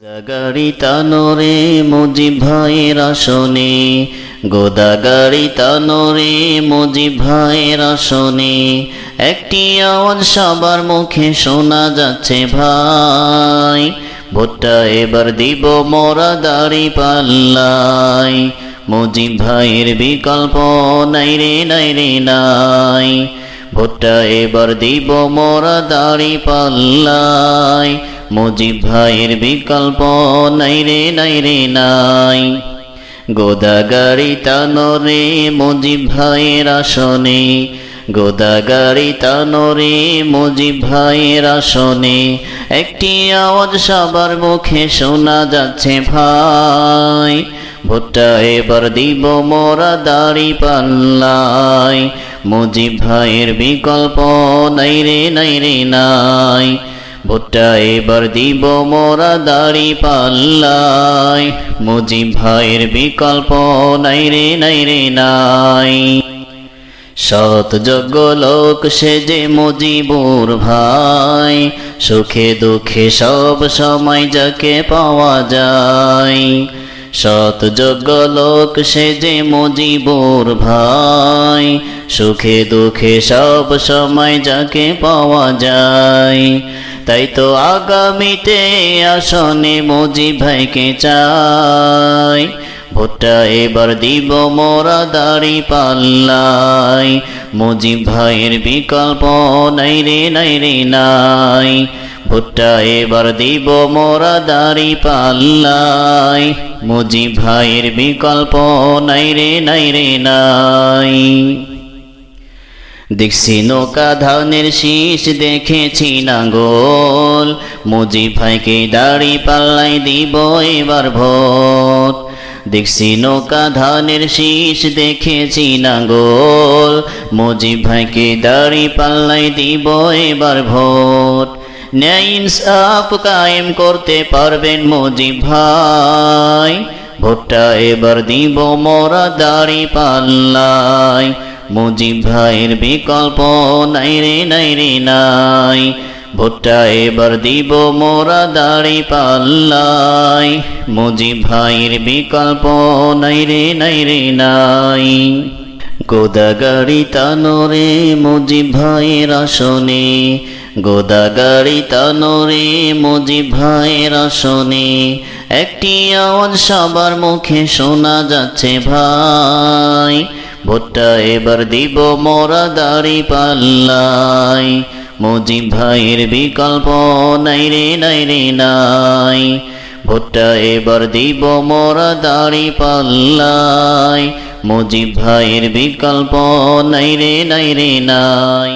গোদাগাড়ি তানোরে মুজিব ভাইয়ের আসনে, গোদাগাড়ি তানোরে মুজিব ভাইয়ের আসনে, একটি আওয়াজ সবার মুখে শোনা যাচ্ছে ভাই, ভোটটা এবার দিব মোরা দাড়ি পাল্লাই, মুজিব ভাইয়ের বিকল্প নাই রে নাই রে নাই, ভোটটা এবার দিব মোরা দাড়ি পাল্লাই, মুজিব ভাইয়ের বিকল্প নাই রে নাই রে নাই। গোদাগাড়ি তানোরে মুজিব ভাইয়ের আসনে, গোদাগাড়ি তানোরে মুজিব ভাইয়ের আসনে, একটি আওয়াজ সবার মুখে শোনা যাচ্ছে ভাই, ভোটটা এবার দিব মোরা দাড়ি পাল্লাই, মুজিব ভাইয়ের বিকল্প নাই রে নাই রে নাই, ভোটটা এবার দিব মোরা দাড়ি পাল্লাই, মুজিব ভাইয়ের বিকল্প নাই রে নাই রে নাই। সৎ যোগ্য লোক সে যে মুজিবুর ভাই, সুখে দুঃখে সব সময় যাকে পাওয়া যায়, সৎ যোগ্য লোক সে যে মুজিবুর ভাই, সুখে দুঃখে সব সময় যাকে পাওয়া যায়, তাই তো আগামীতে আসনে মুজিব ভাইকে চাই, ভোটটা এবার দিব মোরা দাড়ি পাল্লাই, মুজিব ভাইয়ের বিকল্প নাই রে নাই রে নাই, ভোটটা এবার দিব মোরা দাড়ি পাল্লাই, মুজিব ভাইয়ের বিকল্প নাই রে নাই রে নাই। দেখছি নৌকা ধানের শীষ দেখেছি নাঙ্গল, মুজিব ভাইকে দাড়ি পাল্লাই দিব এবার ভোট, দেখছি নৌকা ধানের শীষ দেখেছি নাঙ্গল, মুজিব ভাইকে দাড়ি পাল্লাই দিব এবার ভোট, ন্যায় ইনসাফ কায়েম করতে পারবেন মুজিব ভাই, ভোটটা এবার দিব মোরা দাড়ি পাল্লাই, মুজিব ভাইয়ের বিকল্প নাই রে নাই রে নাই, ভোটটা এবার দিব মোরা দাড়ি পাল্লাই, মুজিব ভাইয়ের বিকল্প নাই রে নাই রে নাই। গোদাগাড়ি তানোরে মুজিব ভাইয়ের আসনে, গোদাগাড়ি তানোরে মুজিব ভাইয়ের আসনে, একটি আওয়াজ সবার মুখে শোনা যাচ্ছে ভাই, ভোটটা এবার দিব মোরা দাড়ি পাল্লাই, মুজিব ভাইয়ের বিকল্প নাই রে নাই রে নাই, ভোটটা এবার দিব মোরা দাড়ি পাল্লাই, মুজিব ভাইয়ের বিকল্প নাই রে নাই রে নাই।